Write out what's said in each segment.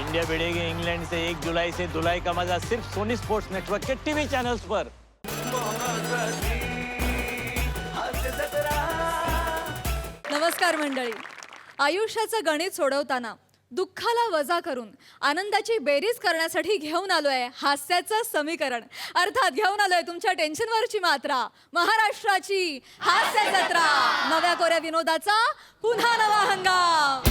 India भिड़ेगी England से 1 जुलाई से धुलाई का मजा सिर्फ सोनी स्पोर्ट्स नेटवर्क के टीवी चैनल्स पर। नमस्कार मंडळी. आयुष्याचं गणित सोडवताना दुःखाला वजा करून आनंदाची बेरीज करण्यासाठी घेऊन आलोय हास्याचं समीकरण. अर्थात घेऊन आलोय तुमच्या टेन्शनवरची मात्रा. महाराष्ट्राची हास्य जत्रा. नव्या कोऱ्या विनोदाचा पुन्हा नवा हंगाम.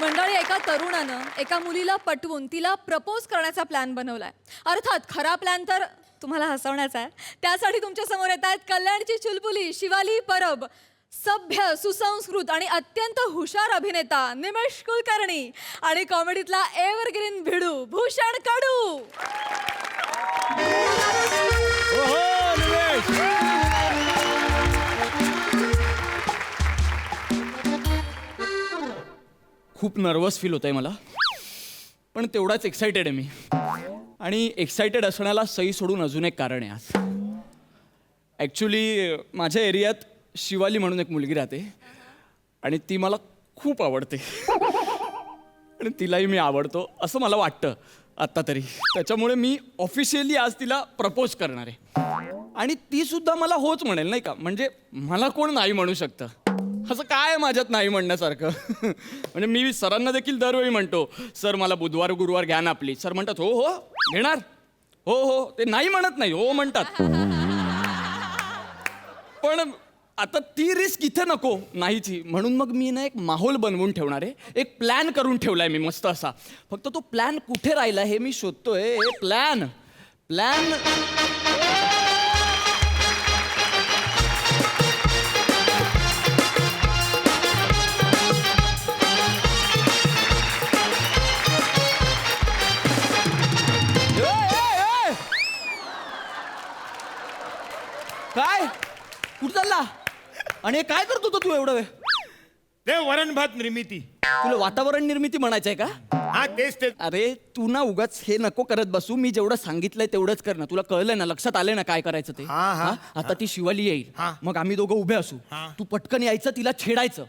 मंडळी, एका तरुणानं एका मुलीला पटवून तिला प्रपोज करण्याचा प्लॅन बनवलाय. अर्थात खरा प्लॅन तर तुम्हाला हसवण्याचा आहे. त्यासाठी तुमच्या समोर येत आहेत कल्याणची चुलबुली शिवाली परब, सभ्य सुसंस्कृत आणि अत्यंत हुशार अभिनेता निमेश कुलकर्णी आणि कॉमेडीतला एव्हरग्रीन भिडू भूषण कडू. खूप नर्वस फील होतंय मला, पण तेवढाच एक्सायटेड आहे मी. आणि एक्सायटेड असण्याला सई सोडून अजून एक कारण आहे आज. ॲक्च्युली माझ्या एरियात शिवाली म्हणून एक मुलगी राहते आणि ती मला खूप आवडते आणि तिलाही मी आवडतो असं मला वाटतं आत्ता तरी. त्याच्यामुळे मी ऑफिशियली आज तिला प्रपोज करणार आहे आणि ती सुद्धा मला होच म्हणेल, नाही का. म्हणजे मला कोण नाही म्हणू शकतं. असं काय माझ्यात नाही म्हणण्यासारखं. म्हणजे मी सरांना देखील दरवेळी म्हणतो, सर मला बुधवार गुरुवार घ्या ना आपली. सर म्हणतात हो हो घेणार, हो हो. ते नाही म्हणत नाही, हो म्हणतात. पण आता ती रिस्क इथे नको नाहीची, म्हणून मग मी ना एक माहोल बनवून ठेवणार आहे. एक प्लॅन करून ठेवलाय मी मस्त असा. फक्त तो प्लॅन कुठे राहिला हे मी शोधतोय. प्लॅन प्लॅन काय कुठं चालला आणि काय करतो तू एवढं वेळ? ते वरण भात निर्मिती. तुला वातावरण निर्मिती म्हणायचंय का? हा तेच ते. अरे तू ना उगाच हे नको करत बसू. मी जेवढं सांगितलंय तेवढंच कर ना. तुला कळलंय ना, लक्षात आलंय ना काय करायचं ते? हा, हा. आता ती शिवाली येईल, हा. मग आम्ही दोघं उभे असू. हा. तू पटकन यायचं, तिला छेडायचं.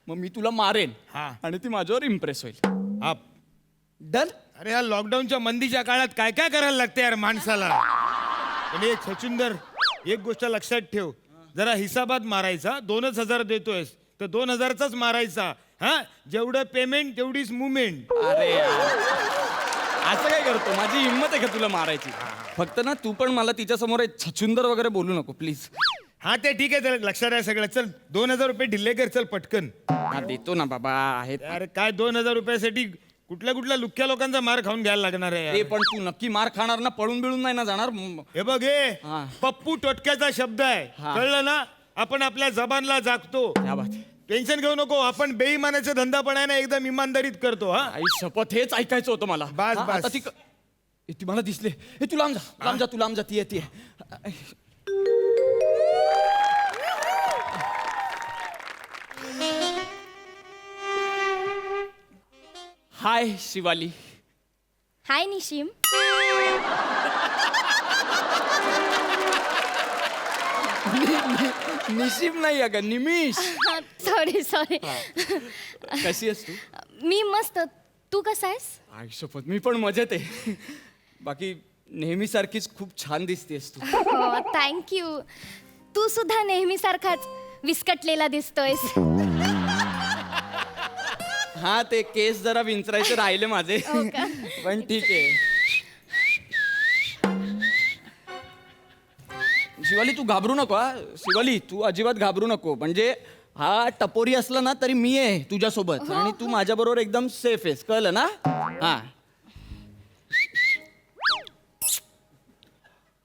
मग मी तुला मारेन हा. आणि ती माझ्यावर इम्प्रेस होईल. हा. डन. अरे ह्या लॉकडाऊनच्या मंदीच्या काळात काय काय करायला लागतं यार माणसाला. पण एक सचिंदर, एक गोष्ट लक्षात ठेव, जरा हिसाबात मारायचा. 2,000 देतोयस तर 2,000चाच मारायचा. हा, जेवढं पेमेंट तेवढीच मुवमेंट. अरे यार, असं काय करतो? माझी हिंमत आहे का तुला मारायची? फक्त ना तू पण मला तिच्या समोर छचुंदर वगैरे बोलू नको प्लीज. हा ते ठीक आहे, त्याला लक्षात आहे सगळं. चल 2,000 रुपये ढिल्ले कर, चल पटकन. हा देतो ना बाबा. आहेत. अरे काय 2,000 रुपयासाठी कुठल्या लुक्क्या लोकांचा मार खाऊन घ्यायला लागणार आहे ते यार. पण तू नक्की मार खाणार ना, पळून बिळून नाही ना जाणार? हे बघ, हे हा. पप्पू टोटक्याचा शब्द आहे, हा. कळलं ना. आपण आपल्या जबानला जागतो. क्या बात. टेन्शन घेऊ नको. आपण बेईमानाचा धंदा पण आहे ना एकदम इमानदारीत करतो. हा, आई शपथ, हेच ऐकायचं होतं मला. बस, हा, बस. आता ती मला दिसले. हे तू लांब जा, लांब जा, तू लांब जा. ती येते. हाय शिवाली. हाय निशिम. निशिम नाही अगं, निमिष. Sorry sorry. कशी आहेस तू? मी मस्त. तू कसा आहेस? आई शपथ, मी पण मजेत आहे. बाकी नेहमीसारखीच खूप छान दिसतेस तू. हो थँक्यू. तू सुद्धा नेहमीसारखाच विस्कटलेला दिसतोयस. हा, ते केस जरा विंचरायचे राहिले माझे. हो का? पण ठीक आहे. शिवाली तू घाबरू नको. हा शिवाली, तू अजिबात घाबरू नको. म्हणजे हा टपोरी असला ना तरी मी आहे तुझ्यासोबत आणि तू माझ्याबरोबर एकदम सेफ आहेस, कळलं ना? हा.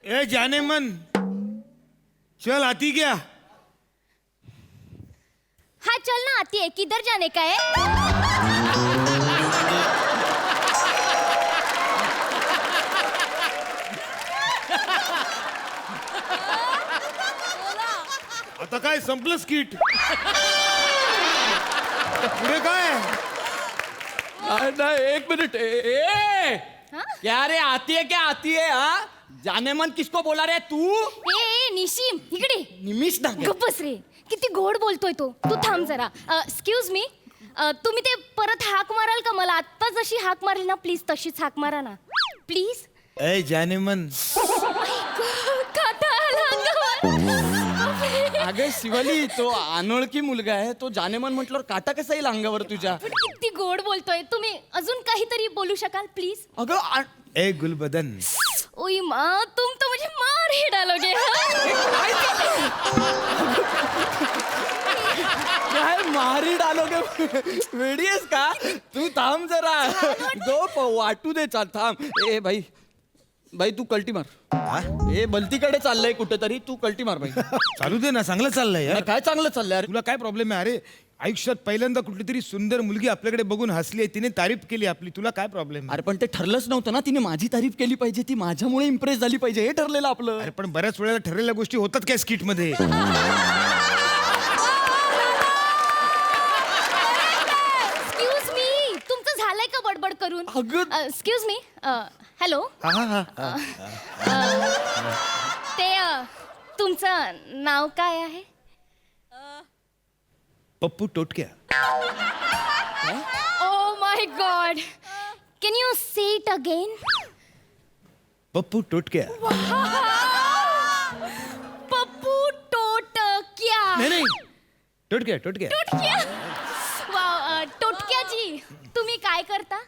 ए जाने मन, चल आती क्या. हाँ चल ना आती है. किधर जाने का है? आता काय संपलं स्किट. पुढे काय? नहीं, एक मिनट. क्या रे, आती है क्या आती है? हाँ, जाने मन किसको बोला रे तू? ए निशिम इकडे. निमिष ना. गप्पस रे. किती गोड बोलतोय तो. तू थांब जरा. एक्सक्यूज मी, तुम्ही ते परत हाक माराल का मला? आत्ता जशी हाक मारली ना, प्लीज तशीच हाक मारा ना प्लीज. ए जाने मन. काटा आला अंगावर. अगं शिवाली, तो अनोळखी मुलगा आहे. तो जानेमन म्हटल्यावर काटा कसा येईल अंगावर तुझ्या? पण किती गोड बोलतोय. तुम्ही अजून काहीतरी बोलू शकाल प्लीज? अगं ए गुलबदन. ओई माँ, तुम तो मुझे मार ही डालोगे. काय मारी डालोगे? वेडी आहेस का तू? थांब जरा. गप वाटू दे. चाल थांब. ए भाई भाई, तू कल्टी मार. ए बलतीकडे चाललंय कुठेतरी. तू कल्टी मार भाई. चालू दे ना, चांगलं चाललंय यार. काय चांगलं चाललंय अरे? तुला काय प्रॉब्लेम आहे? अरे आयुष्यात पहिल्यांदा कुठली तरी सुंदर मुलगी आपल्याकडे बघून हसली आहे, तिने तारीफ केली आपली. तुला काय प्रॉब्लेम? अरे पण ते ठरलंच नव्हतं ना. तिने माझी तारीफ केली पाहिजे, ती माझ्यामुळे इम्प्रेस झाली पाहिजे, हे ठरलेलं आपलं. अरे पण बऱ्याच वेळेला ठरलेल्या गोष्टी होतात काय स्किट मध्ये? एक्सक्यूज मी, तुमचं झालंय का बडबड करून? अगं- एक्सक्यूज मी, हॅलो. ते तुमचं नाव काय आहे? Pappu Totakya. Oh my god, can you say it again? Pappu Totakya. Pappu Totakya. नाही टोटक्या टोटक्या. टोटक्या. वाव, टोटक्याजी, तुम्ही काय करता?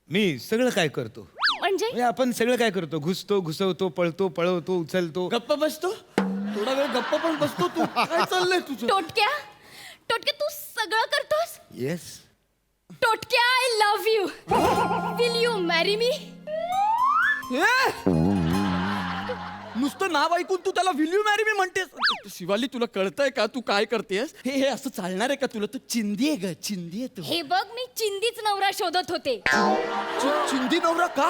मी सगळं काय करतो. म्हणजे आपण सगळं काय करतो. घुसतो, घुसवतो, पळतो, पळवतो, उचलतो. गप्प बसतो थोडा वेळ. गप्प पण बसतो तू. काय चाललंय तुझं? टोटक्या, टोटक्या तू सगळं करतोस? Yes. Totakya, I love you. Will you marry me? नुसतं नाव ऐकून तू त्याला विल यू मॅरी मी म्हणतेस? शिवाली, तुला कळतंय का तू काय करतेस? हे असं चालणार आहे का तुला? तू चिंदी आहे ग, चिंदी आहे तू. हे बघ, मी चिंदीच नवरा शोधत होते. चिंदी नवरा का?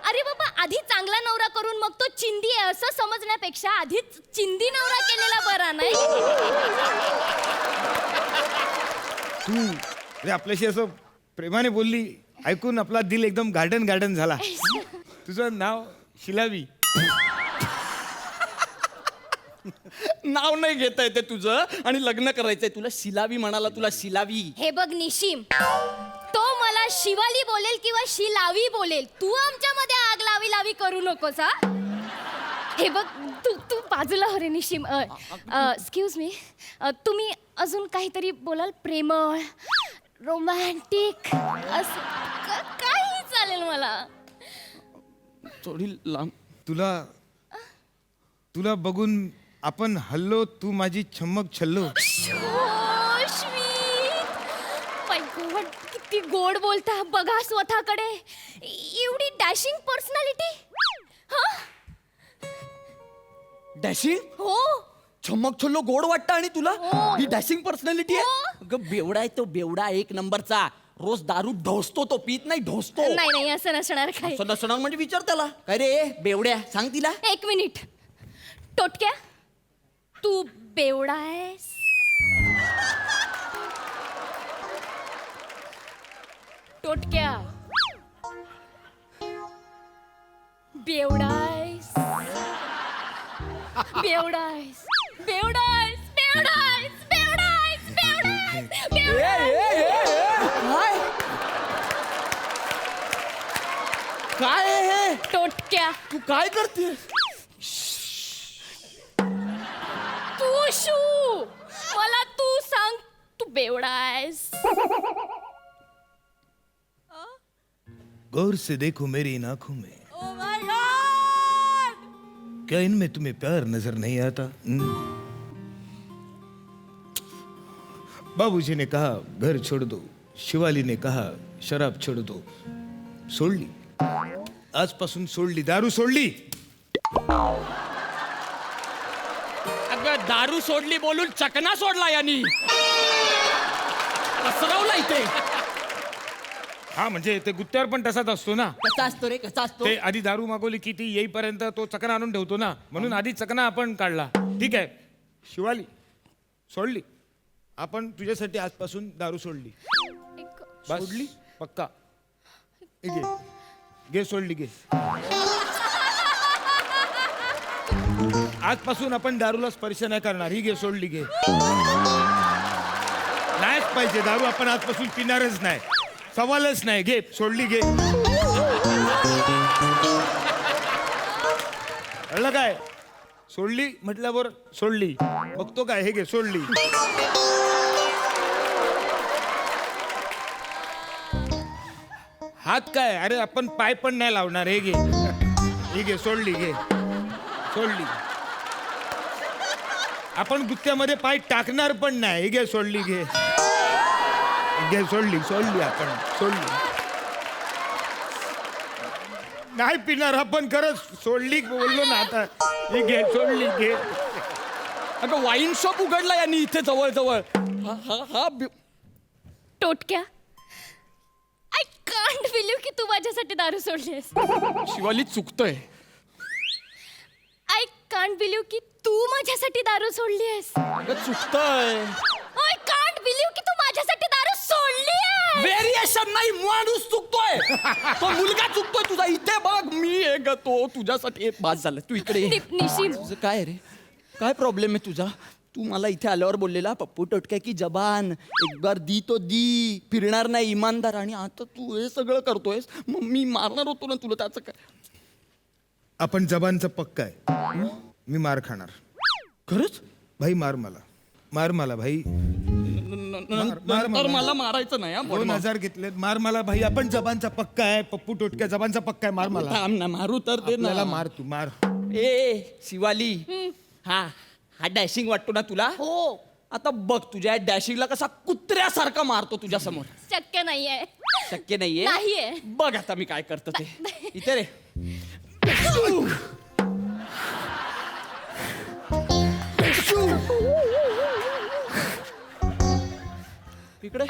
अरे बाबा, आधी चांगला नवरा करून मग तो चिंदी आहे असं समजण्यापेक्षा आधीच चिंदी नवरा केलेला बरा नाही? तू अरे आपल्याशी असं प्रेमाने बोलली, ऐकून आपला दिल एकदम गार्डन गार्डन झाला. तुझं नाव शिलावी. नाव नाही घेता येते तुझं आणि लग्न करायचंय तुला. शिलावी म्हणाला तुला, शिलावी. हे बघ निशिम, तो मला शिवाली बोलेल किंवा शिलावी बोलेल, तू आमच्यामध्ये आग लावी लावी करू नकोस हा. हे बघ, तू बाजूला हो रे निशिम. एक्सक्यूज मी, तुम्ही अजून काहीतरी बोलाल? प्रेमळ, रोमॅन्टिक, असं काही चालेल मला. थोडी लांब. तुला बघून आपण हल्लो, तू माझी छम्मक छल्लो. माय गॉड, किती गोड बोलता. बघा स्वतःकडे, एवढी डॅशिंग पर्सनॅलिटी. डॅशिंग? हो. छमक छल्लो गोड वाटतं आणि तुला हो. ही डॅशिंग पर्सनॅलिटी आहे? अगं बेवडा आहे तो, बेवडा एक नंबरचा. रोज दारू ढोसतो तो, पीत नाही ढोसतो. नाही असं नसणार काही. असं नसणार म्हणजे विचार त्याला. काय रे बेवड्या, सांग तिला. एक मिनिट. टोटक्या, तू बेवडा आहेस? टोटक्या, बेवडा आहेस? बेवडा आहेस, बेवडा आहेस, बेवडा आहेस, बेवडा आहेस, बेवडा आहेस, बेवडा आहेस. काय आहे हे? टोटक्या, तू काय करते? तू शू, मला तू सांग, तू बेवडा आहेस? गौर से देखो मेरी इन आंखों में, Oh my God! क्या इनमें तुम्हें प्यार नजर नहीं आता? बाबूजी ने कहा घर छोड़ दो, शिवाली ने कहा शराब छोड़ दो. सोडली, आजपासून सोडली, दारू सोडली. अगं दारू सोडली बोलून चकना सोडला यांनी. पसरवला इथे. हा म्हणजे ते गुत्त्यावर पण तसाच असतो ना. कसा असतो रे, कसा असतो? ते आधी दारू मागवली की ती येईपर्यंत तो चकना आणून ठेवतो ना, म्हणून आधी चकना आपण काढला. ठीक आहे, शिवाली सोडली, आपण तुझ्यासाठी आजपासून दारू सोडली. बस? सोडली पक्का. हे घे, घे सोडली, घे. आजपासून आपण दारूला स्पर्श नाही करणार. ही घे, सोडली घे. नाहीच पाहिजे दारू, आपण आजपासून पिणारच नाही. सवालच नाही. घे, सोडली घे. कळलं काय? सोडली म्हटल्यावर सोडली. बघतो काय? हे घे, सोडली. हात काय? अरे आपण पाय पण नाही लावणार. हे घे, ही घे, सोडली घे, सोडली. आपण गुत्त्यामध्ये पाय टाकणार पण नाही. हे घे, सोडली घे, घे, सोडली, सोडली, आपण सोडली. नाही पिणार आपण, खरंच सोडली बोललो ना आता. हे घे, सोडली घे. अगं वाईन शॉप उघडला यांनी इथे जवळ जवळ. टोटक्या, आय कांट बिलीव्ह की तू माझ्यासाठी दारू सोडलीस. शिवाली चुकतोय. आय कांट बिलीव्ह की तू माझ्यासाठी दारू सोडलीस. अगं चुकतोय. आय कांट बिलीव्ह की तू माझ्यासाठी दारू सोडलीस. व्हेरिएशन नाही, माणूस चुकतोय. तो मुलगा चुकतोय तुझा. इथे बघ, मी एक तो तुझ्यासाठी बास झालं. तू इकडे ये. निशिम, तुझं काय रे? काय प्रॉब्लेम आहे तुझा? तू मला इथे आल्यावर बोललेला पप्पू टोटक्या की जबान एक बार दी तो दी, फिरणार नाही, इमानदार. आणि आता तू हे सगळं करतोयस. मग मी मारणार होतो ना तुला, त्याचं काय? आपण जबानचं पक्का आहे. मी मार खाणार. खरंच? भाई मार मला, मार मला भाई. नंतर मला मारायचं नाही. 2000 घेतलेत. मार मला भाई. आपण जबानचा पक्का आहे. पप्पू टोटक्या जबानचा पक्का आहे. मार मला. थांब ना, मारू तर दे ना. आपल्याला मार, तू मार. ए शिवाली, हा हा डॅशिंग वाटतो ना तुला? हो. आता बघ तुझ्या डॅशिंगला कसा कुत्र्यासारखा मारतो तुझ्या समोर. शक्य नाहीये. शक्य नाहीये. नाहीये. बघ आता मी काय करतो ते. इथे रे. इकडे.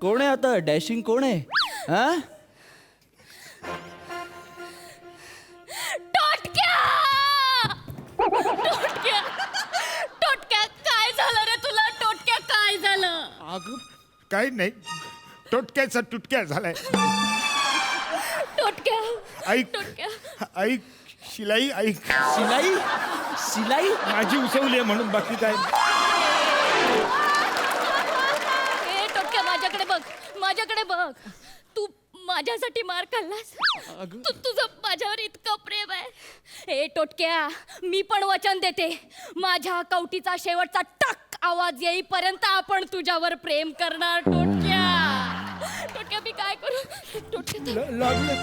कोण आहे आता? डॅशिंग कोण आहे? हा? टोटक्या, टोटक्या, टोटक्या, काय झालं रे तुला? टोटक्या, काय झालं? अगं काही नाही, टोटक्याचा तुटक्या झालाय. टोटक्या, ऐक, टोटक्या. ऐक शिलाई, ऐक. शिलाई, शिलाई माझी उसवली आहे म्हणून, बाकी काय. ए टोटक्या, माझ्याकडे बघ, माझ्याकडे बघ. तू माझ्यासाठी मार खाल्लास. अगं. तुझं माझ्यावर इतकं प्रेम आहे. ए टोटक्या, मी पण वचन देते, माझ्या कवटीचा शेवटचा टक आवाज येईपर्यंत आपण तुझ्यावर प्रेम करणार. टोटक्या, टोटक्या, मी काय करू? टोटक्या, लागलं.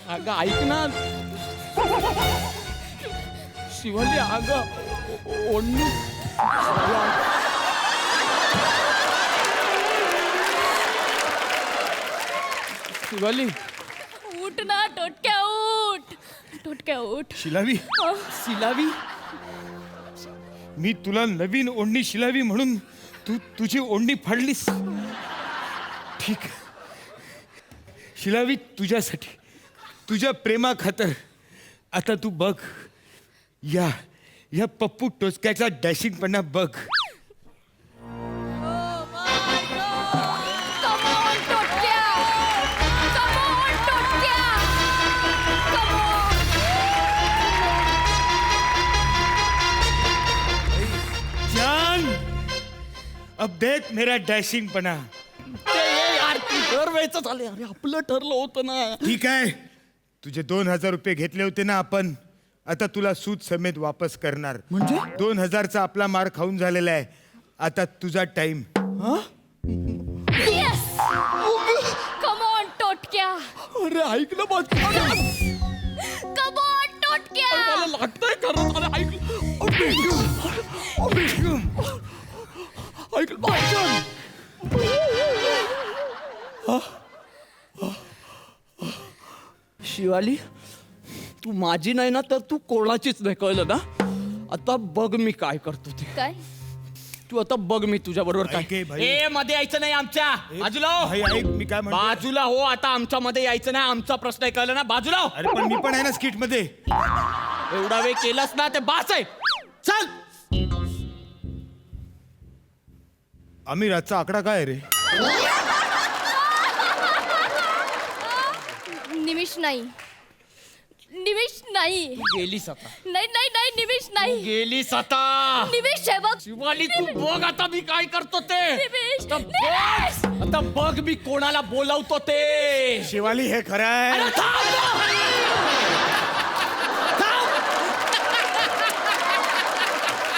अगं ऐक ना शिवाली. अगं ओढणी. शिवाली, उठ ना टोटक्या, उठ. टोटक्या, उठ. शिलावी, शिलावी. मी तुला नवीन ओढणी शिलावी म्हणून तू तुझी ओढणी फाडलीस. ठीक आहे. शिलावी, तुझ्यासाठी, तुझ्या प्रेमा खातर आता तू बघ, या पप्पू टोचक्याचा डॅशिंगपणा बघ. Come on, टोटक्या. Come on, टोटक्या. Come on. जान, अब देख मेरा डॅशिंगपणा. ते यार दरवेळेच झाले. अरे आपलं ठरलं होतं ना. ठीक आहे, तुझे 2000 रुपये घेतले होते ना आपण, आता तुला सूद समेत वापस करणार. म्हणजे? 2000चा आपला मार खाऊन झालेला आहे. आता तुझा टाइम. Yes. Come on, टोटक्या. अरे ऐक ना बघ. Come on, टोटक्या. मला लागतंय खरं. अरे ऐक. ऐक शिवाली, तू माझी नाही ना, तर तू कोणाचीच नाही, कळलं ना? आता बघ मी काय करतो ते. काय? तू आता बघ मी तुझ्या बरोबर ऐक काय. हे भाई. ए मध्ये यायचं नाही आमच्या. बाजूला हो. भाई, ऐक मी काय म्हणतो. बाजूला हो. आता आमच्या मध्ये यायचं नाही. आमचा प्रश्न आहे, कळलं ना? बाजूला हो. अरे पण मी पण आहे ना स्किट मध्ये. एवढा वेळ केलास ना, ते बास आहे. चल. आम्ही रातचा आकडा काय रे? निमिष नाही. निमिष नाही. गेलीस आता. नाही नाही नाही निमिष नाही. गेलीस आता. निमिष आहे बघ. शिवाली तू बघ आता मी काय करतो ते. निमिष, आता बघ. आता बघ मी कोणाला बोलावतो ते. शिवाली हे खरं आहे. अरे थांब ना. थांब.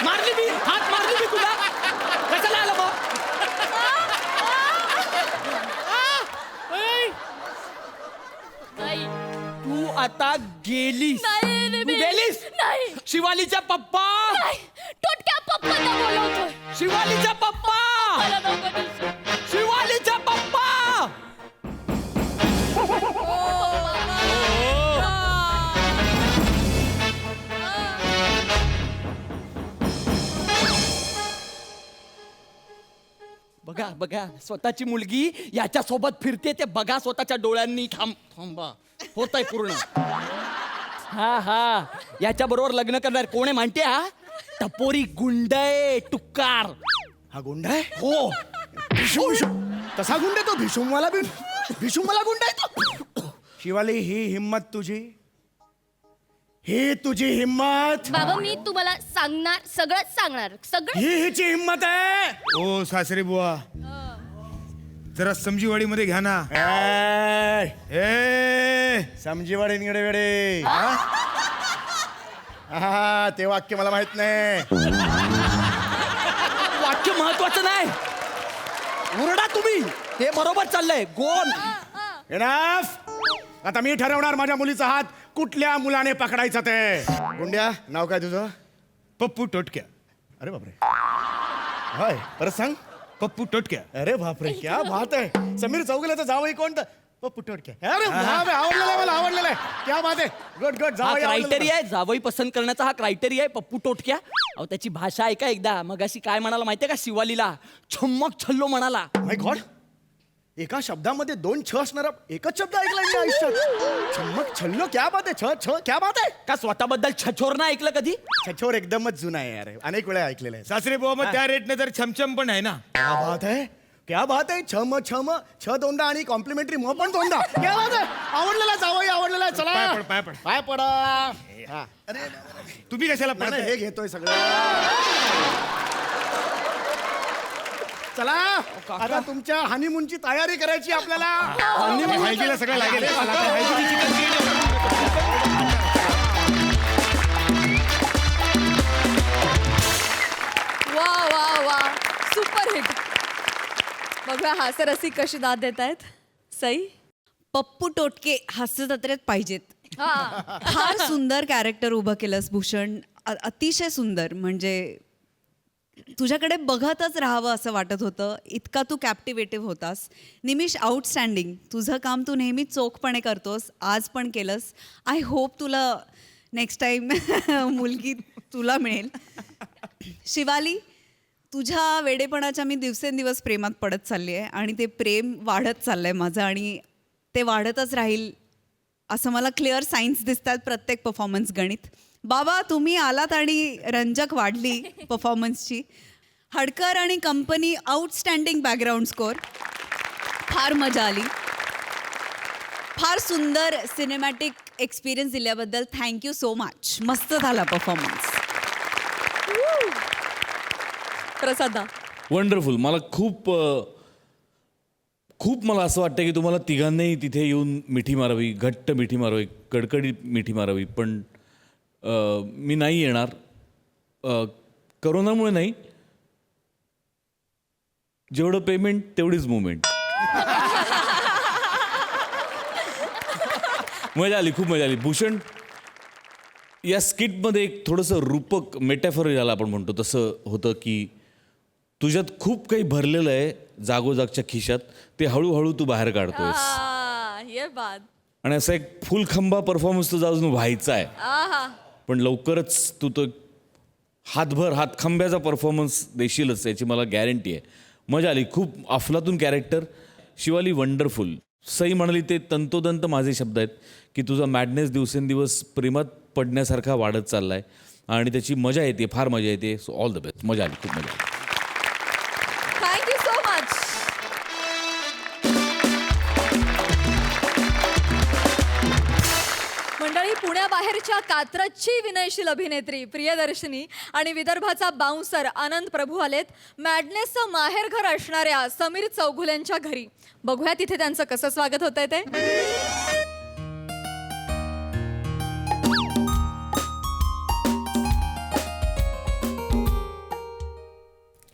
मारली मी हात मारली मी तुला कशाला आलं मग? नाही. तू आता गेलीस. नाही तू निमिष. गेलीस. नाही. शिवालीचा पप्पा. नाही. टोटक्या पप्पांना बोलवतोय. शिवालीचा पप्पा. मला नको दिसू. शिवालीचा पप्पा. बघा बघा स्वतःची मुलगी याच्या सोबत फिरते ते बघा स्वतःच्या डोळ्यांनी. थांबा होतंय पूर्ण. हा हा याच्या बरोबर लग्न करणार कोण आहे माहितीये? हा टपोरी गुंडय टुक्कार. हा गुंड आहे? हो तसा गुंड आहे तो भिशुमवाला भिशुमवाला गुंड आहे तो. शिवाली ही हिम्मत तुझी, ही तुझी हिम्मत, बाबा मी तुम्हाला सांगणार सगळंच सांगणार सगळं. ही हिची हिम्मत आहे. ओ सासरे बुवा, जरा समजीवाडीमध्ये घ्या ना. ए समजीवाडे निगडे वेडे. हा ते वाक्य मला माहित नाही. वाक्य महत्वाचं नाही. ओरडा तुम्ही ते बरोबर चाललंय. गोल एनाफ. आता मी ठरवणार माझ्या मुलीचा हात कुठल्या मुलाने पकडायचा ते. गुंड्या नाव काय तुझं? पप्पू टोटक्या. अरे बापरे. होय परत सांग. पप्पू टोटक्या. अरे बापरे क्या बात आहे. समीर चौगुलेचं जावई कोणतं? पप्पू टोटके. अरे बाप रे, आवडलेलं आहे मला, आवडलेलं आहे. क्या बात आहे. Good good. हा जावई आवडलेलं. क्रायटेरिया आहे. जावई पसंत करण्याचा हा क्रायटेरिया आहे. पप्पू टोटक्या. अहो त्याची भाषा ऐका एकदा. मगाशी काय म्हणाला माहितीये का? शिवालीला छम्मक छल्लो म्हणाला. माय गॉड. एका शब्दामध्ये दोन छ असणारा एकच शब्द ऐकलाय मी आयुष्यात. छम्मक छल्लो. क्या बात आहे. छ छ क्या बात आहे. का स्वतःबद्दल छछोर ना ऐकलं कधी? छछोर एकदमच जुना आहे यार. अनेक वेळा ऐकलेलं आहे. सासरे बुवा मग त्या रेटने तर छमछम पण आहे ना. क्या बात आहे. क्या बात आहे. छम छम छ दोनदा आणि कॉम्प्लिमेंटरी म पण दोनदा. क्या बात आहे. आवडलेला जावई आवडलेला आहे. चला पाय पड, पाय पड. पाय पडा. हा. अरे तुम्ही कशाला नाही, पडताय? हे घेतोय सगळं. चला आता तुमच्या हनीमूनची तयारी करायची आपल्याला. हळदीला सगळं लागेल. मला आता हळदीची चिकन वा वा वा सुपर हिट. बघूया हास्यरसिक कशी दाद देत आहेत. सई. पप्पू टोटके हास्य जत्रेत पाहिजेत. हा फार सुंदर कॅरेक्टर उभं केलंस भूषण. अतिशय सुंदर. म्हणजे तुझ्याकडे बघतच राहावं असं वाटत होतं. इतका तू कॅप्टिवेटिव्ह होतास. निमिष आउटस्टँडिंग. तुझं काम तू नेहमी चोखपणे करतोस. आज पण केलंस. आय होप तुला नेक्स्ट टाईम मुलगी तुला मिळेल. शिवाली, तुझ्या वेडेपणाच्या मी दिवसेंदिवस प्रेमात पडत चालली आहे आणि ते प्रेम वाढत चाललं आहे माझं आणि ते वाढतच राहील असं मला क्लिअर सायन्स दिसतात प्रत्येक परफॉर्मन्स. गणित बाबा तुम्ही आलात आणि रंजक वाढली परफॉर्मन्सची. हडकर आणि कंपनी आउटस्टँडिंग बॅकग्राऊंड स्कोअर. फार मजा आली. फार सुंदर सिनेमॅटिक एक्सपिरियन्स दिल्याबद्दल थँक्यू सो मच. मस्त झाला परफॉर्मन्स. प्रसादा. वंडरफुल. मला खूप मला असं वाटतं की तुम्हाला तिघांनाही तिथे येऊन मिठी मारावी, घट्ट मिठी मारावी, कडकडीत मिठी मारावी. पण मी नाही येणार. करोनामुळे नाही. जेवढं पेमेंट तेवढीच मुवमेंट. मजा आली, खूप मजा आली. भूषण, या स्किटमध्ये एक थोडंसं रूपक मेटॅफर ज्याला आपण म्हणतो तसं होतं की तुझ्यात खूप काही भरलेलं आहे जागोजागच्या खिशात. ते हळूहळू तू बाहेर काढतोयस. ये बात. आणि असा एक फुलखंबा परफॉर्मन्स तुझा अजून व्हायचा आहे. आहा. पण लवकरच तू तो हातखंब्याचा परफॉर्मन्स देशीलच याची मला गॅरंटी आहे. मजा आली. खूप अफलातून कॅरेक्टर. शिवाली वंडरफुल. सई म्हणाली ते तंतोतंत माझे शब्द आहेत की तुझा मॅडनेस दिवसेंदिवस प्रेमात पडण्यासारखा वाढत चालला आहे आणि त्याची मजा येते, फार मजा येते. So all the best. मजा आली, खूप मजा आली. थँक्यू सो आणि पुण्याबाहेरच्या कात्रजची विनयशील अभिनेत्री प्रियदर्शनी आणि विदर्भाचा बाउन्सर आनंद प्रभू आलेत मॅडनेसचं माहेरघर असणाऱ्या समीर चौघुल्यांच्या घरी. बघूया तिथे त्यांचं कसं स्वागत होतंय ते.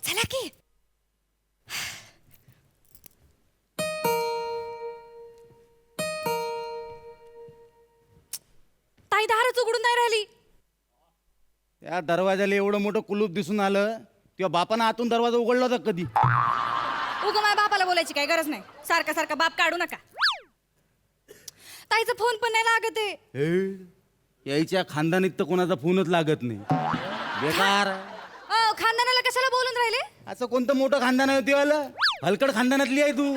चला की. ताई दारच उघडून नाही राहिली. त्या दरवाजाला एवढं मोठं कुलूप दिसून आलं तेव्हा बापानं आतून दरवाजा उघडला होता कधी? उगा माझ्या बापाला बोलायची काही गरज नाही. सारखा सारखा बाप काढू नका. ताईचा फोन पण नाही लागत आहे. हे, यायच्या खानदानीत तर कोणाचा फोनच लागत नाही. बेकार. खानदानाला कशाला बोलून राहिले? असं कोणतं मोठं खानदान आहे तेव्हा? हलकड खानदानातली आहे तू.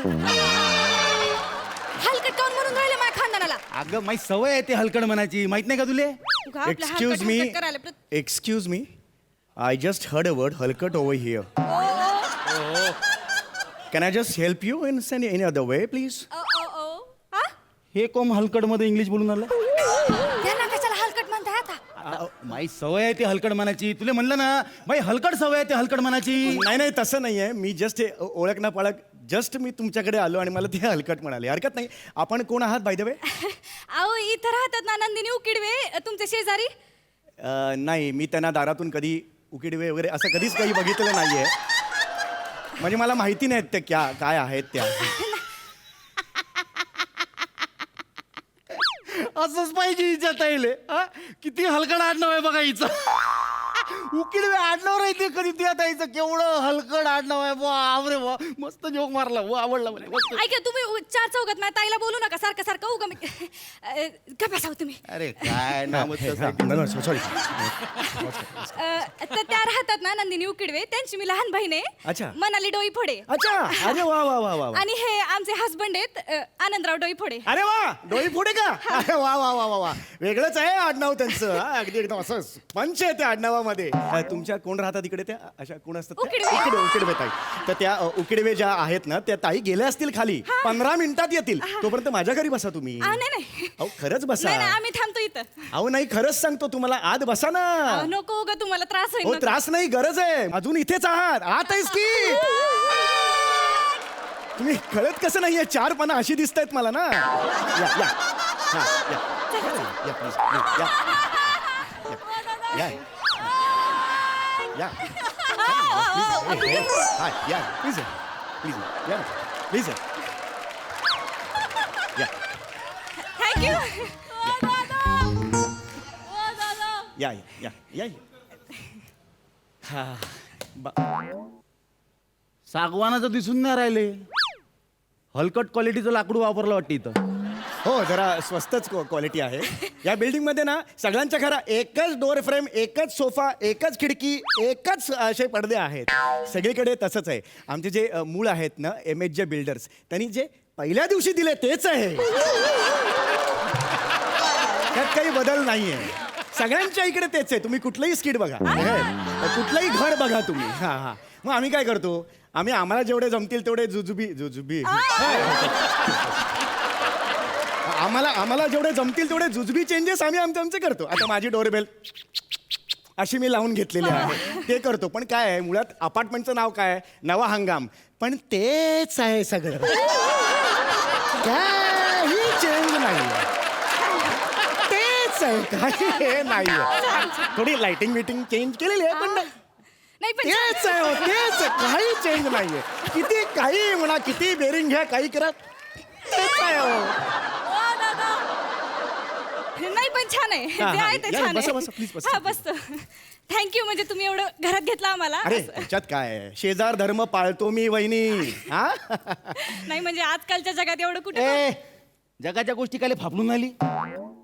हलकट काऊन म्हणून राहिले माझ्या खानदानाला? अगं माझी सवय आहे ते हलकड म्हणायची, माहित नाही का तुले? उगा आपल्या एक्सक्यूज हलकट मी, हलकट करायला प्रत- excuse me, I just heard a word हलकट over here. Can I just help you in any other way please? हा? हे कोण हलकड मध्ये इंग्लिश बोलून आलं? त्यांना कशाला हलकट म्हणताय आता? माई सवय आहे ते हलकड म्हणायची. तुला म्हणलं ना माई हलकड सवय आहे ते हलकड म्हणायची. नाही नाही तसं नाही आहे. मी जस्ट ओळख ना पाळख जस्ट मी तुमच्याकडे आलो आणि मला ते हलकट म्हणाले. हरकत नाही. आपण कोण आहात बाय द वे? अहो इथं राहतात ना नंदिनी उकिडवे तुमचे शेजारी. नाही मी त्यांना दारातून कधी उकिडवे वगैरे असं कधीच काही बघितलेलं नाही आहे. म्हणजे मला माहिती नाहीत त्या काय आहेत त्या. असंच पाहिजे हिच्यात येईल. किती हलकड आडनाव आहे बघा हिचं. उकिडवे आडनाव राहते कधी ते आता हिचं केवढं हलकड आडनाव आहे. बापरे वा, मस्त जोक मारला. आवडला मला मस्त. ऐका तुम्ही चार चौघात माझ्या ताईला बोलू नका सारखं सारखं उगा का बसाव तुम्ही. अरे काय नाव सॉरी. तर त्या राहतात ना नंदिनी उकिडवे त्यांची मी लहान बहीण अच्छा. आहे मनाली डोईफोडे. अच्छा. अरे वा वा वा वा वा. आणि हे आमचे हसबंड आहेत आनंदराव डोईफोडे. अरे वा डोई पुढे का? अरे वा वा वा वा वा. वेगळंच आहे आडनाव त्यांचं. अगदी एकदम असं पंच आहे त्या आडनावामध्ये. तुमच्या कोण राहतात इकडे त्या अशा कोण असतात त्या? उकिडवे. उकिडवे ताई. तर त्या उकिडवे ज्या आहेत ना त्या ताई गेल्या असतील खाली. 15 मिनिटात येतील. तोपर्यंत माझ्या घरी बसा तुम्ही. नाही नाही अहो खरंच बसा. नाही नाही, आम्ही थांबतो इथं. अहो नाही खरंच सांगतो तुम्हाला आत बसा ना. नको उगा तुम्हाला त्रास होईल हो नको. त्रास नाही गरज आहे. अजून इथेच आहात. आत आहेस की तुम्ही कळत कसं नाहीये? 4 पानं अशी दिसत आहेत मला ना. या या हा या या प्लीज या या या या प्लीज प्लीज या प्लीज या थँक्यू. या या या हा सागवानाचं दिसून नाही राहिले. हलकट क्वालिटीचं लाकूड वापरलं वाटतं इथं. हो जरा स्वस्तच क्वालिटी आहे. या बिल्डिंगमध्ये ना सगळ्यांच्या घरात एकच डोअर फ्रेम, एकच सोफा, एकच खिडकी, एकच असे पडदे आहेत. सगळीकडे तसंच आहे. आमचे जे मूळ आहेत ना MS जे बिल्डर्स त्यांनी जे पहिल्या दिवशी दिले तेच आहे. त्यात काही बदल नाही आहे. सगळ्यांच्या इकडे तेच आहे. तुम्ही कुठलंही स्किट बघा, कुठलंही घर बघा तुम्ही. हां हां. मग आम्ही काय करतो? आम्हाला जेवढे जमतील तेवढे जुजुबी आम्हाला जेवढे जमतील तेवढे जुजबी चेंजेस आम्ही आमचे करतो. आता माझी डोरबेल अशी मी लावून घेतलेली आहे ते करतो. पण काय आहे मुळात अपार्टमेंटचं नाव काय? नवा हंगाम. पण तेच आहे सगळं. काही चेंज नाही. तेच आहे. काही नाही. थोडी लाइटिंग विटिंग चेंज केलेली आहे पण नाही पण तेच आहे. हो तेच आहे. काही चेंज नाहीये. किती काही म्हणा, किती बेरिंग घ्या, काही करा, तेच आहे. हो नाही पण छान आहे. हा, ते हा. आहे ते या, छान बसा, आहे. बसा, please बसा. हा बसतो. थँक्यू. म्हणजे तुम्ही एवढं घरात घेतलं आम्हाला. अरे त्याच्यात काय आहे? शेजार धर्म पाळतो मी वहिनी. हा नाही म्हणजे आजकालच्या जगात एवढं कुठे ए जगाच्या गोष्टी काय फापलून आली?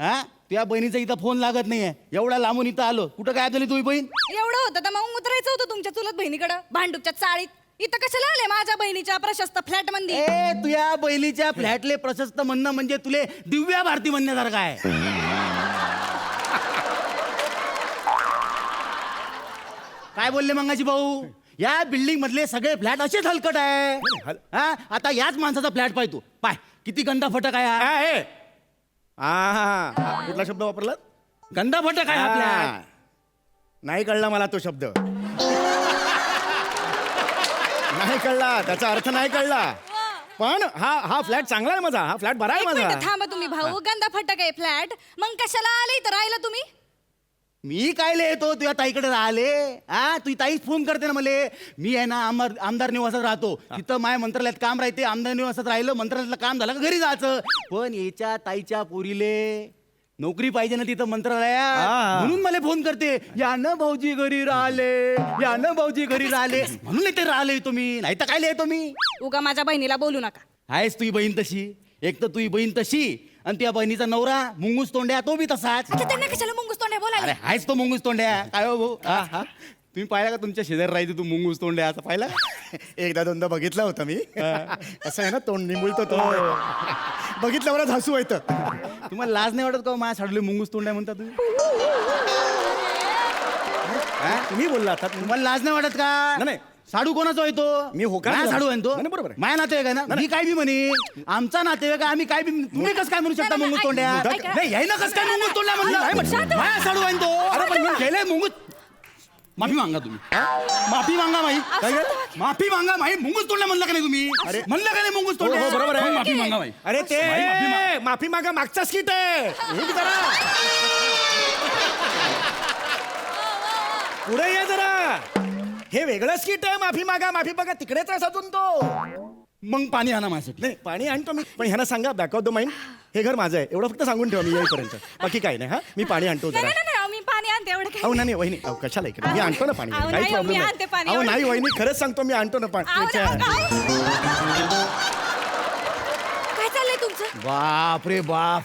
हा तुझ्या बहिणीचा इथं फोन लागत नाहीये. एवढ्या लांबून इथं आलो. कुठं काय झाली तुझी बहीण? एवढं होतं तर मग उतरायचं होतं तुमच्या चुलत बहिणीकडं भांडूपच्या चाळीत. इथं कशाला आले माझ्या बहिणीच्या प्रशस्त फ्लॅट मध्ये? ए तुझ्या बहिणीच्या फ्लॅटले प्रशस्त म्हणणं म्हणजे तुले दिव्या भारती म्हणण्यासारखं आहे. काय बोलले मंगाची भाऊ? या बिल्डिंग मधले सगळे फ्लॅट असेच हलकट आहे. हा आता याच माणसाचा फ्लॅट पाहतो. पाय किती गंदा फटक आहे. हा कुठला शब्द वापरला? गंदा फटक आहे आपल्या. हा. नाही कळला मला तो शब्द. नाही कळला, त्याचा अर्थ नाही कळला. पण हा फ्लॅट चांगला आहे माझा. हा फ्लॅट बरा आहे एक मिनिट माझा. थांबा तुम्ही भाऊ, गंदा फटक आहे फ्लॅट. मग कशाला आले इथं राहिला तुम्ही? मी काय येतो तुझ्या ताईकडे राहिले. हा तुझी ताईच फोन करते ना मले. मी आहे ना आमदार निवासात राहतो. तिथं माय मंत्रालयात काम राहते. आमदार निवासात राहिलं, मंत्रालयातलं काम झालं का घरी जायचं. पण याच्या ताईच्या पोरीले नोकरी पाहिजे ना तिथं मंत्रालयात. म्हणून मला फोन करते, या न भाऊजी घरी राहिले, या न भाऊजी घरी राहिले. म्हणून इथे राहिले तुम्ही, नाही तर काय येतो मी. उगा माझ्या बहिणीला बोलू नका. आहेस तुझी बहीण तशी. एक तर तुझी बहीण तशी आणि त्या बहिणीचा नवरा मुंगूस तोंड्या, तो बी तसाच. आता त्यांना कशाला मुंगूस तोंड्या बोलायला? अरे हायच तो मुंगूस तोंड्या. काय हो भाऊ? हा तुम्ही पाहिला का तुमच्या शेजारी राहायचं तू मुंगूस तोंड्या असं पाहिलं? एकदा दोनदा बघितला होता मी. असं आहे ना तोंड निमुळतो तो. बघितल्यावरच हसू येतं. तुम्हाला लाज नाही वाटत का माझ्या साडले मुंगूस तोंड्या म्हणता तुम्ही? तुम्ही बोलला आता. तुम्हाला लाज नाही वाटत का? नाही साडू कोणाचा आहे तो? मी होकार साडू आहे तो. बरोबर माया नातेवाईक आहे ना. मी काय बी म्हणे आमचा नातेवाईक आहे, आम्ही काय बी. तुम्ही कसं काय म्हणू शकता मुंगूस तोंड्या? नाही याय ना कसं काय मुंगूस तोंड्या म्हणलं. माया साडू आहे तो. अरे पण गेले मुंगूस. माफी मागा तुम्ही. माफी मागा माई. माफी मागा माई. मुंगूस तोंड्या म्हणलं का नाही तुम्ही? अरे म्हणलं का नाही मुंगूस तोंड्या? बरोबर आहे. माफी मागा माई. अरे ते माफी मागा मागचा स्किट आहे. पुढे ये जरा. हे वेगळं स्किट आहे. माफी मागा माफी मागा तिकडेच आहे सजून तो. मग पाणी आणा माझ्यासाठी. नाही पाणी आणतो मी. पण ह्यांना सांगा बॅक ऑफ द माइंड हे घर माझं आहे एवढं फक्त सांगून ठेवा मी येईपर्यंत. बाकी काही नाही. हा मी पाणी आणतो जरा. नाही, मी पाणी आणते एवढं काय. अहो नाही वहिनी अहो कशाला इकडे मी आणतो ना पाणी. अहो, काही नाही, प्रॉब्लेम मी आणते पाणी. अहो नाही वहिनी खरंच सांगतो मी आणतो ना पाणी. काय चाललंय तुमचं? बाप रे बाप.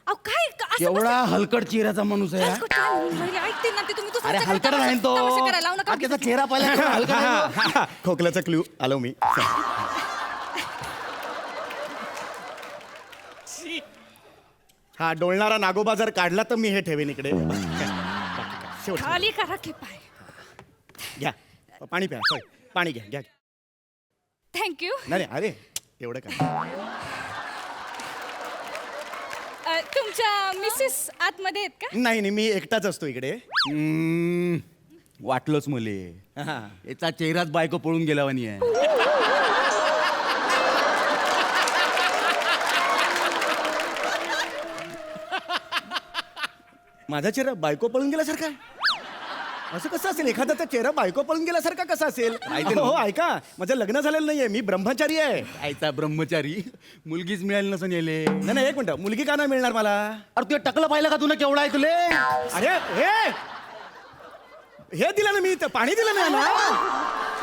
अहो काय असं एवढा हलकट चेहऱ्याचा माणूस आहे. ऐकते ना ते तुम्ही. अरे हलकट नाही तो. करायला लावू नका. त्याचा चेहरा पाहिला हलकट. खोकल्याचा क्ल्यू आलो मी. हा डोलणारा नागोबा जर काढला तर मी हे ठेवेन इकडे. शेवट खाली करा की पाय. घ्या पाणी प्या. सॉरी पाणी घ्या घ्या. थँक्यू. नाही अरे एवढं काय. तुमच्या मिसेस आतमध्ये आहेत का? नाही नाही मी एकटाच असतो इकडे. वाटलंच मले. याचा चेहराच बायको पळून गेल्यावानी आहे. माझा चेहरा बायको पळून गेल्यासारखा आहे? असं कसं असेल? एखाद्याचा चेहरा बायको पळून गेल्यासारखा कसा असेल? हो ऐका माझं लग्न झालेलं नाहीये. मी ब्रह्मचारी आहे. आयचा ब्रह्मचारी. मुलगीच मिळाली नसून येले. नाही नाही एक मिनिट मुलगी का नाही मिळणार मला? अरे तुझं टकलं पाहिलं का तुला केवढा आहे तुले? अरे हे दिलं ना मी पाणी दिलं नाही ना.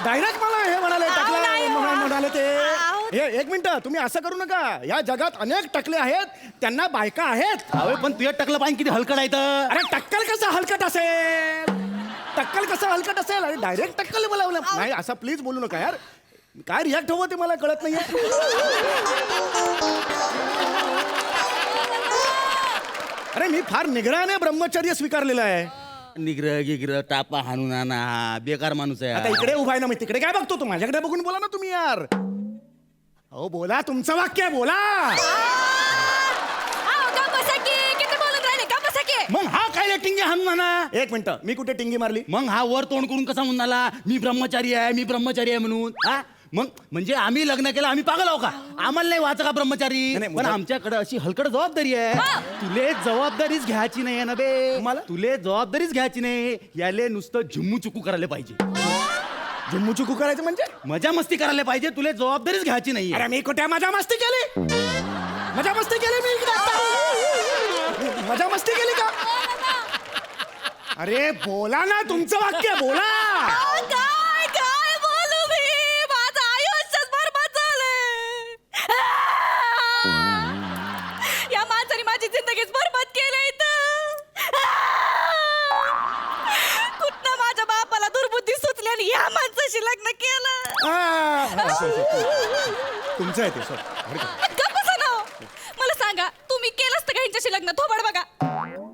डायरेक्ट मला हे म्हणाले टकलं म्हणाले ते. हे एक मिनिट तुम्ही असं करू नका. या जगात अनेक टकले आहेत त्यांना बायका आहेत. अरे पण तुझ्या टकलं पाहिजे किती हलकट आहे तर. अरे टक्कल कसं हलकट असेल? टक्कल कसं हलकट असेल? अरे डायरेक्ट टक्कल बोलावलं. नाही असं प्लीज बोलू नका यार. काय रिॲक्ट हवं ते मला कळत नाहीये. अरे मी फार निग्रहाने ब्रह्मचर्य स्वीकारलेलं आहे. निग्रह गिग्रह टापा हाणून आणा बेकार माणूस आहे. आता इकडे उभा आहे ना मी तिकडे काय बघतो? तू माझ्याकडे बघून बोला ना तुम्ही यार. अहो बोला तुमचं वाक्य आहे, बोला. मग हा काय टिंगी हाणून आणा? एक मिनिट मी कुठे टिंगी मारली? मग हा वर तोंड करून कसा म्हणाला मी ब्रह्मचारी आहे मी ब्रह्मचारी आहे म्हणून? हा मग म्हणजे आम्ही लग्न केलं आम्ही पागल आहो का? आम्हाला नाही वाचा का ब्रह्मचारी? पण आमच्याकडे अशी हलकट जबाबदारी आहे. तुले जबाबदारीच घ्यायची नाही ना बे. मला तुले जबाबदारीच घ्यायची नाही. याले नुसतं झुम्मू चुकू करायला पाहिजे. झुम्मू चुकू करायचं म्हणजे मजा मस्ती करायला पाहिजे. तुले जबाबदारीच घ्यायची नाही. अरे मी कुठे मजा मस्ती केली? मजा मस्ती केली मी मजा मस्ती केली का? अरे बोला ना तुमचं वाक्य बोला. काय बोलू मी? माझं आयुष्यच बरबाद झालंय. या माणसाने माझी जिंदगीच बरबाद केलं इथं. कुठनं माझ्या बापाला दुर्बुद्धी सुचली आणि या माणसाशी लग्न केलं. तुमचं आहे ते. मला सांगा तुम्ही केलं असतं का ह्यांच्याशी लग्न? थोबड बघा.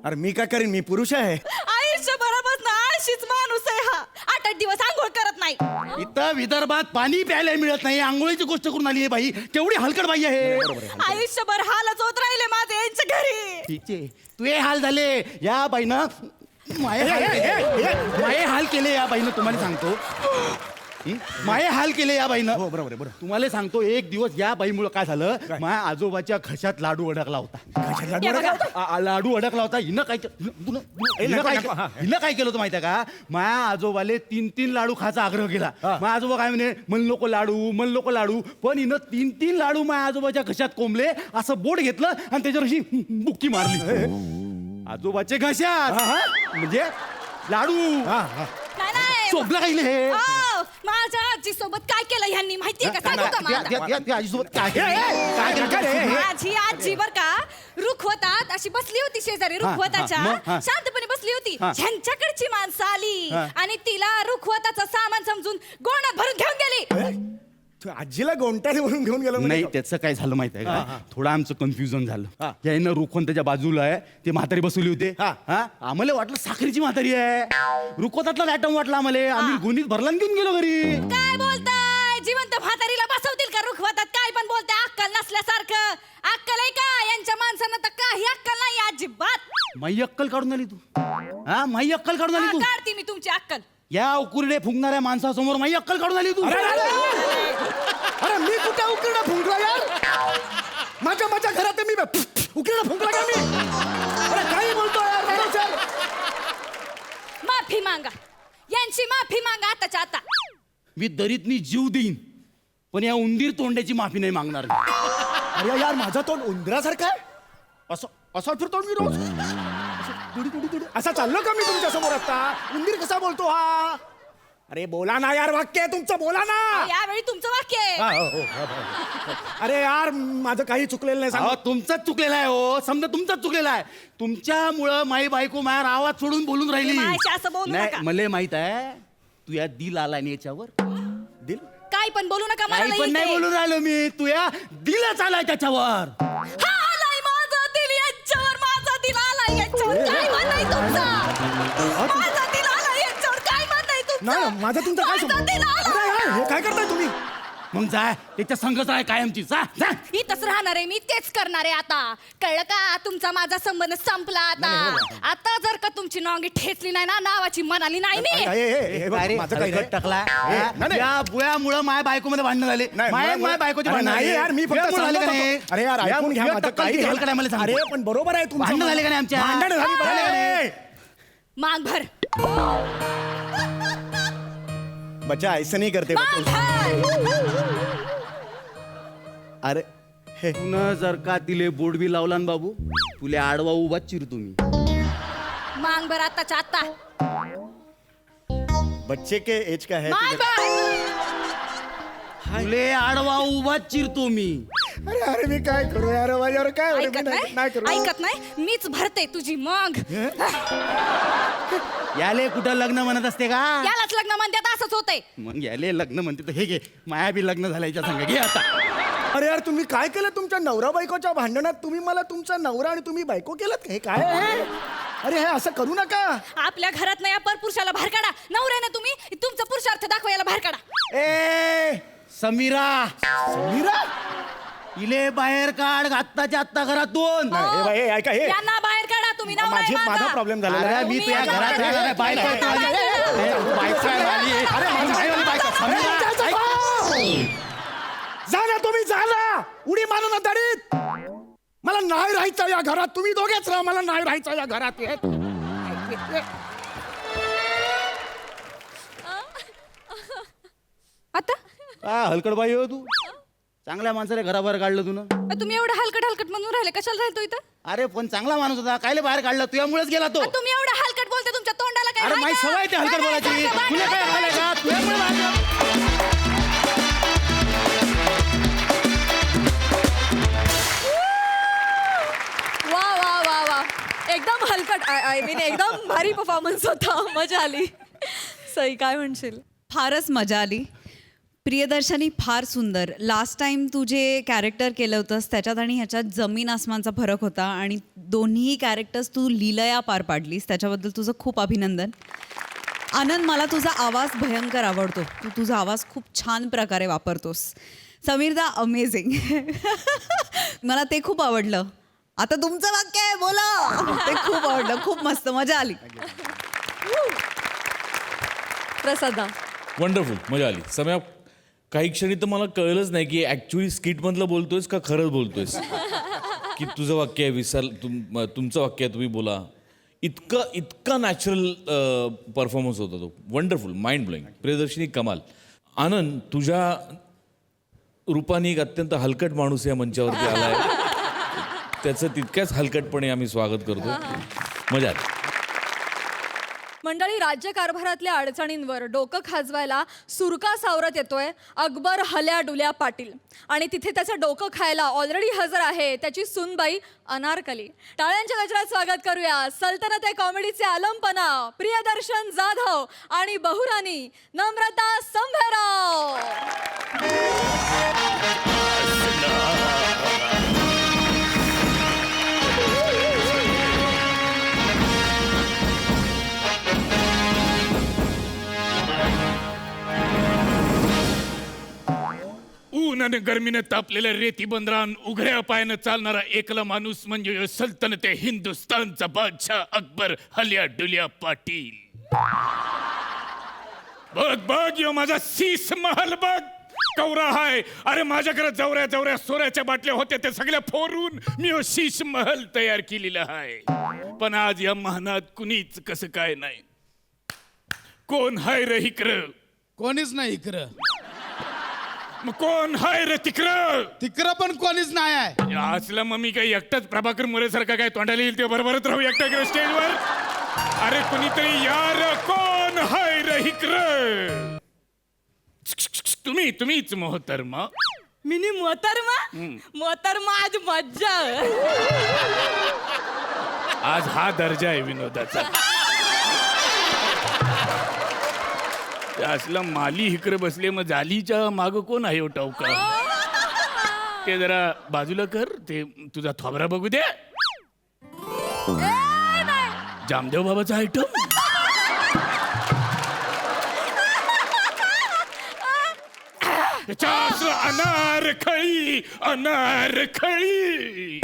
अरे मी काय करीन? मी पुरुष आहे. आयुष्यभरापासून आळशीच माणूस आहे हा. 8 दिवस आंघोळ करत नाही. नाही. इथं विदर्भात पाणी प्यायला मिळत नाही, आंघोळीची गोष्ट करून आली आहे बाई. केवढी हलकट बाई आहे. आयुष्यभर हालच होत राहिले माझे यांच्या घरी. ठीक आहे, तुझे हाल झाले या बाईनं. माये हाल केले या बाईनं, तुम्हाला सांगतो. माये हाल केले या बाईनं. हो बरोबर आहे. तुम्हाला सांगतो, एक दिवस या बाईमुळे काय झालं, माझ्या आजोबाच्या घशात लाडू अडकला होता. लाडू अडकला होता. हिनं काय केलं होतं माहितीये का, माझ्या आजोबाले 3 लाडू खायचा आग्रह केला. माझ्या आजोबा काय म्हणे, मन नको लाडू. पण हिनं 3 लाडू माझ्या आजोबाच्या घशात कोंबले, असं बोट घेतलं आणि त्याच्यावर अशी बुक्की मारली आजोबाचे घशात. म्हणजे लाडू नाही शोभला काही हे. माझ्या आजी सोबत काय केलं ह्यांनी माहितीये का, सांगू का मला? आजीसोबत काय माझी आजी बर का रुखवतात अशी बसली होती शेजारी रुखवताच्या, शांतपणे बसली होती. ह्यांच्याकडची माणसं आली आणि तिला रुखवताचं सामान समजून गोणात भरून घेऊन गेली. आजीला गोंटाने भरून घेऊन गेलो नाही. त्याचं काय झालं माहिती आहे का, थोडं आमचं कन्फ्युजन झालं. यानं रुखवण त्याच्या बाजूला आहे, ते म्हातारी बसवली होते. आम्हाला वाटलं साखरेची म्हातारी आहे, रुखवतातला ॲटम वाटला आम्हाला. आम्ही गुणीत भरला घेऊन गेलो घरी. काय बोलताय, जिवंत म्हातारीला बसवतील का रुखवतात? काय पण बोलताय, अक्कल नसल्यासारखं. अक्कल आहे का यांच्या माणसांना? तर काही अक्कल नाही अजिबात. माई अक्कल काढून आली तू. माई अक्कल काढून आली तू. काढते मी तुमची अक्कल. या उकुरडे फुंकणाऱ्या माणसासमोर माई अक्कल काढून आली तू. अरे मी कुठे उकिरडा फुंकला यार? माझ्या घरात मी उकिरडा फुंकला का मी? अरे काही बोलतो यार. माफी मागा, यांची माफी मागा आताच्या आता. मी दरीतनी जीव देईन, पण या उंदीर तोंड्याची माफी नाही मागणार. अरे यार, माझं तोंड उंदरासारखं आहे. असं फिरतो मी रोज. असा चाललो का मी तुमच्या समोर आता? उंदीर कसा बोलतो हा? अरे बोला ना यार, वाक्य आहे तुमचं, बोला ना. यावेळी तुमचं वाक्य आहे. अरे यार, माझं काही चुकलेलं नाही. तुमचंच चुकलेलं आहे हो, समजा तुमचंच चुकलेलं आहे. तुमच्यामुळं माई बायको माझ्यावर आवाज सोडून बोलून राहिली. मायाशी असं बोलू नका. मला माहित आहे तू या दिल आला नाही याच्यावर. दिल काय पण बोलू नका. मला काही पण नाही बोलून राहिलो मी, तू या दिलच आलाय त्याच्यावर. हा आलाय माझा दिल यांच्यावर, माझा दिल आलाय यांच्यावर. काय म्हणताय तुमचं? माझा दिल आलाय यांच्यावर, काय म्हणताय तुमचं? नाही, माझा तुमचा काय माझा दिल आलाय. हे काय करताय तुम्ही? मग जाय त्याच्या संगच राह कायमची. जा. इथंच राहणार आहे मी, तेच करणार आहे आता. कळलं का? तुमचा माझा संबंध संपला आता. आता जर का तुमची नोंगी ठेचली नाही ना, नावाची म्हणाली नाही मी. टाकला या बुयामुळं माझ्या बायको मध्ये भांडण झाले. माझ्या बायकोचे भांडण नाही यार, मी फक्त अरे यार ऐकून घ्या माझं काही हलकड आहे मला सांग. अरे पण बरोबर आहे, भांडण झाले का नाही आमच्या? भांडण झाली. माग भर. बच्चा ऐसा नहीं करते. माग भर. अरे पुन्हा जर का तिले बोर्ड बी लावला ना बाबू, तुले आडवा उभा चिरतो मी. माग भर आताच्या आता. बच्चे के एज का है. माग भर. तुले आडवा उभा चिरतो मी. अरे मी काय करू यार, माझ्यावर काय ऐकत नाही. मीच भरते तुझी मग. याले कुठं लग्न म्हणत असते का? यालाच लग्न म्हणतात, असंच होतंय. मग याले लग्न म्हणते तर हे घे, माया बी लग्न झाल्याच्या संग घे आता. अरे यार, तुम्ही काय केलं तुमच्या नवरा बायकोच्या भांडणात? तुम्ही मला तुमचा नवरा आणि तुम्ही बायको केलं हे काय आहे? अरे हे असं करू नका. आपल्या घरात नाही परपुरुषाला बाहेर काढा. नवऱ्याने तुम्ही तुमचा पुरुषार्थ दाखवायला बाहेर काढा. ए समीरा इले बाहेर काढ आत्ताच्या आत्ता घरातून. ऐका हे, यांना बाहेर काढा तुम्ही. नवरा आहे माझा. माझा प्रॉब्लेम झाला. मी तुझ्या घरात राहणार बाहेर जा ना, तुम्ही जा ना, उडी मारू ना दडीत. मला नाही राहायचं या घरात. तुम्ही दोघेच राहा, मला नाही राहायचं या घरात. आता हलकडबाई हो तू. चांगल्या माणसाला घराबाहेर काढलं तू ना. तुम्ही एवढं हलकट म्हणून राहिले, कशाला राहिलो इथं? अरे पण चांगला माणूस होता, कायले बाहेर काढला? तुझ्यामुळेच गेला तो. तुम्ही एवढं हलकट बोलते, तुमच्या तोंडाला काय? अरे माझी सवय ते हलकट बोलायची. तुला काय आलंय का? तुझ्यामुळे वा. एकदम हलकट. आय मीन एकदम भारी परफॉर्मन्स होता. मजा आली. सई काय म्हणशील? फारच मजा आली. प्रियदर्शनी फार सुंदर. लास्ट टाइम तू जे कॅरेक्टर केलं होतंस त्याच्यात आणि ह्याच्यात जमीन आसमानचा फरक होता आणि दोन्ही कॅरेक्टर्स तू लीलया पार पाडलीस, त्याच्याबद्दल तुझं खूप अभिनंदन. आनंद, मला तुझा आवाज भयंकर आवडतो. तू तुझा आवाज खूप छान प्रकारे वापरतोस. समीरदा अमेझिंग. मला ते खूप आवडलं. आता तुमचं वाक्य आहे, बोला. ते खूप आवडलं, खूप मस्त, मजा आली. प्रसादा. वंडरफुल, मजा आली. सम्या, काही क्षणी तर मला कळलंच नाही की ॲक्च्युली स्किटमधलं बोलतोयस का खरंच बोलतोयस. की तुझं वाक्य आहे, तुमचं वाक्य आहे, तुम्ही बोला. इतका नॅचरल परफॉर्मन्स होता तो. Wonderful, mind blowing. प्रियदर्शिनी कमाल. आनंद, तुझ्या रूपाने एक अत्यंत हलकट माणूस या मंचावरती आलाय. त्याचं तितक्याच हलकटपणे आम्ही स्वागत करतो. मजा आली. मंडळी, राज्यकारभारातल्या अडचणींवर डोकं खाजवायला सुरका सावरत येतोय अकबर हल्या डुल्या पाटील. आणि तिथे त्याचं डोकं खायला ऑलरेडी हजर आहे त्याची सूनबाई अनारकली. टाळ्यांच्या गजरात स्वागत करूया सल्तनत कॉमेडीचे आलमपना प्रियदर्शन जाधव आणि बहुराणी नम्रता संभेराव. ऊन आणि गर्मीनं तापलेल्या रेती बंदरान उघड्या पायानं चालणारा एकला माणूस म्हणजे सल्तनते हिंदुस्तानचा बादशाह अकबर हल्या डुल्या पाटील. बघ बघ, यो माझा शीस महल बघ कवरा हाय. अरे माझ्याकडे जवऱ्या जवऱ्या सोऱ्याच्या बाटल्या होत्या त्या सगळ्या फोडून मी यो शीस महल तयार केलेला आहे. पण आज या महानात कुणीच कसं काय नाही. कोण हाय रे इकडं? कोणीच नाही इकडं. मग कोण हाय रे तिकडं? तिकडं पण कोणीच नाही आहे. असलं मग मी काही एकटाच प्रभाकर मोरे सारखा काय तोंडाला येईल ते बरोबरच राहू एकटा गेलो स्टेजवर. अरे कुणीतरी यार, कोण हाय रे इकडं? तुम्हीच मोहतरमा. मिनी मोहतरमा आज मज्जा. आज हा दर्जा आहे विनोदाचा. असला माली इकडे बसले, मग जालीच्या माग कोण आहे हो टावका? ते जरा बाजूला कर, ते तुझा थोबरा बघू दे. जामदेव बाबाचा आयटम. अनारखळी अनारखळी.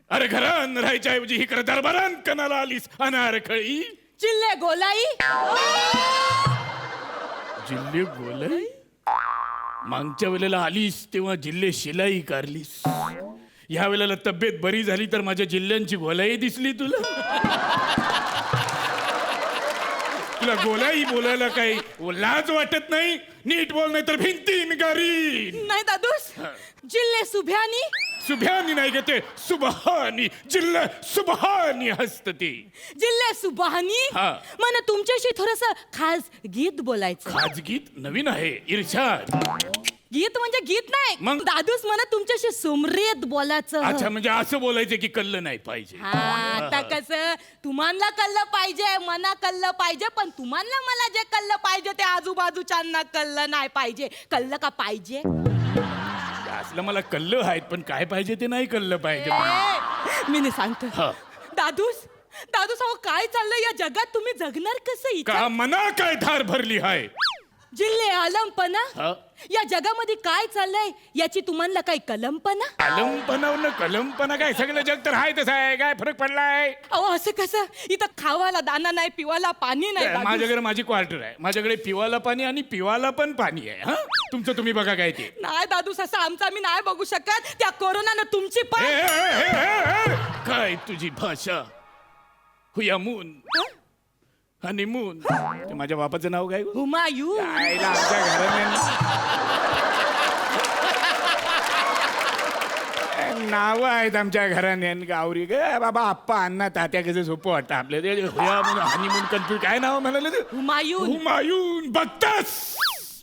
अरे घरान राहायच्या ऐवजी इकडे दरबारान कणाला आलीस अनारखळी. चिल्ले गोलाई. जिल्हे गोलाई? मागच्या वेळेला आलीस तेव्हा जिल्हे शिलाई कारलीस. ह्या वेळेला तब्येत बरी झाली तर माझ्या जिल्ह्यांची गोलाई दिसली तुला. तुला गोलाई बोलायला काही लाज वाटत नाही? नीट बोल, नाही तर भिंतीन गारी. नाही दादूस, जिल्हे सुभ्यानी. सुभ्यानी नाही ग, ते सुबहानी. जिल्हा सुबहानी हसत ते. जिल्हे सुबहानी. हा. मन तुमच्याशी थोडस खास गीत बोलायचं. खास गीत नवीन आहे, इर्षाद. गीत म्हणजे गीत नाही मग? दादूस मला तुमच्याशी सुमरेत बोलायचं. अच्छा, म्हणजे असं बोलायचं की कल्लं नाही पाहिजे. हा, आता कसं तुम्हाला कल्लं पाहिजे, मना कल्लं पाहिजे, पण तुम्हाला मला जे कल्लं पाहिजे ते आजूबाजूच्यांना कल्लं नाही पाहिजे. कल्लं का पाहिजे? असलं मला कल्लं आहेत, पण काय पाहिजे ते नाही कल्लं पाहिजे. मी नाही सांगतो. हा. दादूस अहो काय चाललंय या जगात? तुम्ही जगणार कसं इथं? का मना काय धार भरली हाय? जिल्हे आलमपणा. हा? या जगामध्ये काय चाललंय याची तुम्हाला काही कल्पना? कलमपणा काय? सगळं जग तर हाय तसं आहे, काय फरक पडलाय? अहो असं कसं? इथं खावाला दाना नाही, पिवाला पाणी नाही. दादूस. माझ्याकडे माझी क्वार्टर आहे, माझ्याकडे पिवाला पाणी आणि पिवाला पण पाणी आहे. हा, तुमचं तुम्ही बघा काय ते. नाही दादूस, असं आमचा मी नाही बघू शकत. त्या कोरोनानं तुमची ए, पण ए, ए, ए, ए, काय तुझी भाषा? हुयामून हनीमून. ते माझ्या बापाचं नाव काय? हुमायून. आईला आमच्या नाव आहेत आमच्या घराण्यान गावरी ग बाबा. आप्पा अण्णा तात्या कसं सोपं वाटतं आपल्या ते हनीमून कन्फ्युज. काय नाव म्हणाल? हुमायून. हुमायून.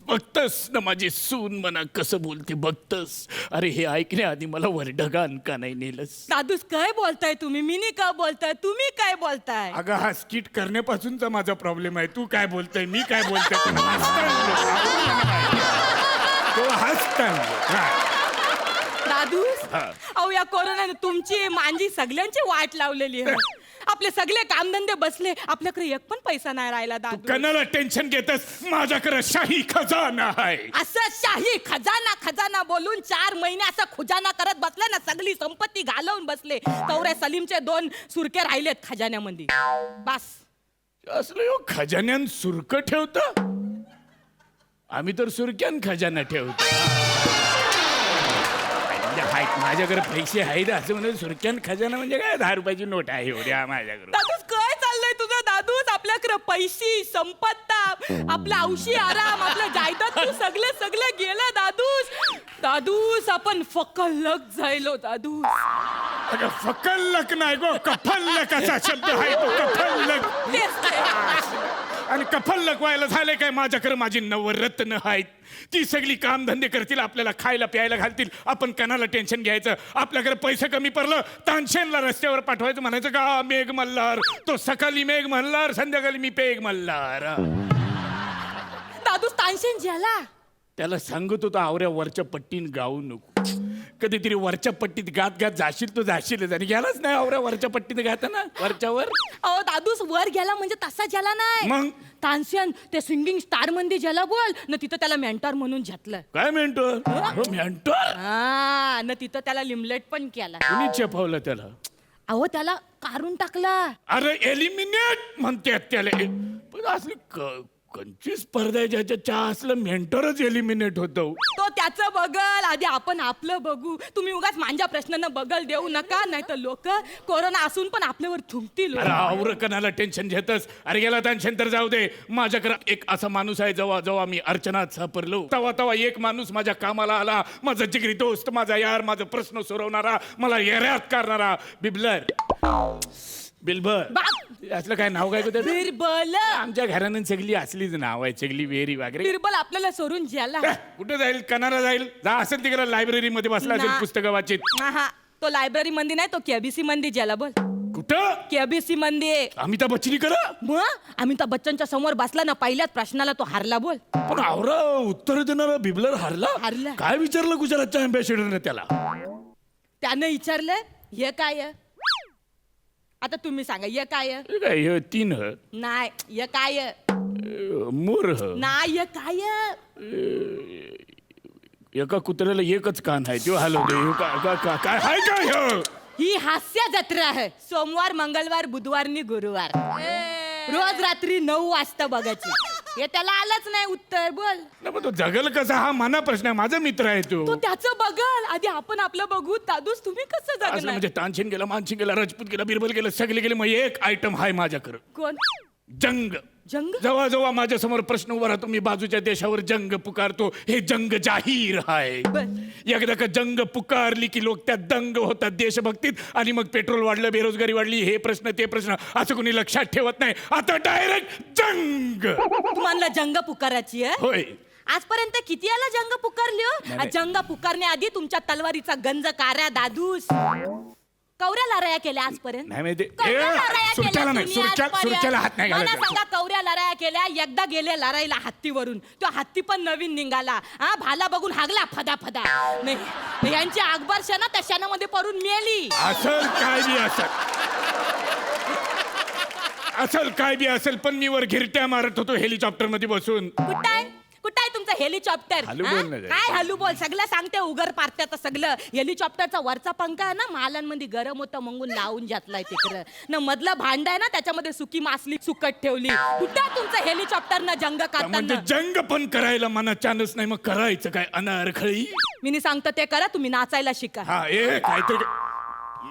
बघतस ना माझी सून म्हणा कसं बोलते, बघतस. अरे हे ऐकण्याआधी मला वरडगान का नाही नेलंस? दादूस काय बोलताय तुम्ही? मिनी का बोलताय? तुम्ही काय बोलताय? अगं हा स्किट करण्यापासूनचा माझा प्रॉब्लेम आहे. तू काय बोलताय, मी काय बोलतोय? तो हसताय. दादूस हा. अहो या कोरोनाने तुमची माझी सगळ्यांची वाट लावलेली आहे. आपले सगळे कामधंदे बसले आपल्याकडे एक पण पैसा नाही राहिला तू दादू कणाला टेन्शन घेतस, माझ्याकडे शाही खजाना आहे. असं शाही खजाना खजाना बोलून 4 महिने असं खुजाना करत बसले ना, सगळी संपत्ती घालवून बसले. तवरे सलीमचे 2 सुरके राहिलेत खजान्यामध्ये. बस असलं ह्यो खजान्यान सुरक ठेवत, आम्ही तर सुरक्यान खजाना ठेवतो. माझ्याकडे पैसे आहेत असं म्हणजे सुरक्यान खजाना म्हणजे काय, 10 रुपयाची नोट आहे एवढ्या माझ्याकडे. दादूस काय चाललंय तुझं दादूस? आपल्याकडे पैशी संपत्ता, आपला औशी आराम, आपलं जायदाद तू सगळे गेलं दादूस. दादूस आपण फकल्लक जायलो दादूस. अगं फकल्लक नाही गो, कफल्लक असा शब्द आहे तो, कफल्लक. तेच ते. आणि कफल्लक व्हायला झाले काय, माझ्याकडे माझी नवरत्न आहेत, ती सगळी कामधंदे करतील, आपल्याला खायला प्यायला घालतील. आपण कणाला टेन्शन घ्यायचं. आपल्याकडे पैसे कमी पडलं, तानशेनला रस्त्यावर पाठवायचं, म्हणायचं का मेघ मल्हार, तो सकाळी मेघ मल्हार, संध्याकाळी मी पेघ मल्हार. दादूस तानशेन ज्याला त्याला सांगत होतो आवऱ्या वरच्या पट्टीन गाऊ नको, कधीतरी वरच्या पट्टीत गात गात जाशील तो जाशीलच. आणि गेलाच नाही आवऱ्या वरच्या पट्टीत गाताना वरच्यावर. अहो दादूस वर गेला म्हणजे तसा ज्याला नाही. मग तानसेन ते सिंगिंग स्टार मध्ये ज्याला बोल न तिथं त्याला मेंटॉर म्हणून घेतलं. काय मेंटॉर? मेंटॉर हा न तिथं त्याला लिमलेट पण केला. कुणी चेपवलं त्याला? अहो त्याला काढून टाकला. अरे एलिमिनेट म्हणतात त्याला. पण असली कंची स्पर्धा आहे ज्याच्या चहा असलं मेंटॉरच एलिमिनेट होतो. तो त्याचं बगल आधी, आपण आपलं बघू. तुम्ही उगाच माझ्या प्रश्नांना बगल देऊ नका, नाही तर लोक कोरोना असून पण आपल्यावर थुंकतील. अरे आवर कणाला टेन्शन घेतस. अरे गेला टेन्शन तर जाऊ दे. माझ्याकडे एक असा माणूस आहे, जेव्हा जेव्हा मी अर्चनात सापडलो तेव्हा एक माणूस माझ्या कामाला आला, माझा जिगरी दोस्त, माझा यार, माझा प्रश्न सोडवणारा, मला येऱ्यात करणारा. बिलबर असलं काय नाव काय त्याचं? बिरबल. आमच्या घरानं सगळी असलीच नाव आहे, सगळी वेरी वगैरे. बिरबल आपल्याला सोडून ज्याला कुठं जाईल? कणाला जाईल. जा असेल तिकडे लायब्ररी मध्ये बसला असेल पुस्तकं वाचित. हा तो लायब्ररी मध्ये नाही, तो केबीसी मध्ये ज्याला बोल. कुठं? केबीसी मध्ये. अमिताभ बच्चन करा. मग अमिताभ बच्चनच्या समोर बसला ना, पहिल्याच प्रश्नाला तो हारला. बोल. पण आवरा उत्तर देणारा बिबलर हारला. काय विचारलं गुजरातच्या अँबॅसिडरने त्याला? त्यानं विचारलं हे काय? आता तुम्ही सांगा हे काय? काय 3 नाही हे काय? मोर नाही हे काय? एका कुत्र्याला एकच कान आहे, तो हलवतो. काय हाय काय? ही हास्य जत्रा आहे. सोमवार मंगळवार बुधवार आणि गुरुवार रोज रात्री 9 वाजता बघायची. हे त्याला आलंच नाही उत्तर. बोल. तो जगल कसा हा मना प्रश्न आहे. माझा मित्र आहे तो त्याचं बघल आधी, आपण आपलं बघू. दादूस तुम्ही कसं जगणार? म्हणजे तानसेन गेला, मानसिंग गेला, राजपूत गेला, बिरबल गेला, सगळे गेले. मग एक आयटम आहे माझ्याकडे. कोण? जंग. जंग? जेव्हा जेव्हा माझ्या समोर प्रश्न उभा राहतो, मी बाजूच्या देशावर जंग पुकारतो. हे जंग जाहीर आहे. एकदा का जंग पुकारली की लोक त्या दंग होतात देशभक्तीत. आणि मग पेट्रोल वाढलं, बेरोजगारी वाढली, हे प्रश्न ते प्रश्न असं कोणी लक्षात ठेवत नाही. आता डायरेक्ट जंग. तुम्हाला जंग पुकाराची आहे? होय. आजपर्यंत किती याला जंग पुकारली हो? जंग पुकारण्याआधी तुमच्या तलवारीचा गंज कार्या दादूस. कवऱ्या लढाया केल्या आजपर्यंत? नाही माहिती. कवऱ्या लढाया सुरच्याला नाही, केल्या तुम्ही सुरच्याला हात नाही मला घालायचा. सांगा, कवऱ्या लढाया केल्या. एकदा गेले लढाईला हत्तीवरून, तो हत्ती पण नवीन निघाला. हा भाला बघून हागला फदा फदा. नाही यांची अकबर शना त्या शनामध्ये पडून मेली. असल काय बी असल काय बी असेल, पण मी वर घिरट्या मारत होतो हेलिकॉप्टर मध्ये बसून. कुठाय तुमचं हेलिकॉप्टर? हलू बोल ना जरा. काय हलू बोल? सगळं सांगते उगर पारत्यात सगळं. हेलिकॉप्टरचा वरचा पंखा आहे ना, मालांमध्ये गरम होतं म्हणून लावून घातलाय तिकडं. न मधलं भांड आहे ना, त्याच्यामध्ये सुकी मासली सुकट ठेवली. कुठं तुमचं हेलिकॉप्टर ना जंग म्हणजे करताना? जंग पण करायला मना चान्स नाही, मग करायचं काय अनारखळी? मी सांगतो ते करा, तुम्ही नाचायला शिका. हा ए काहीतरी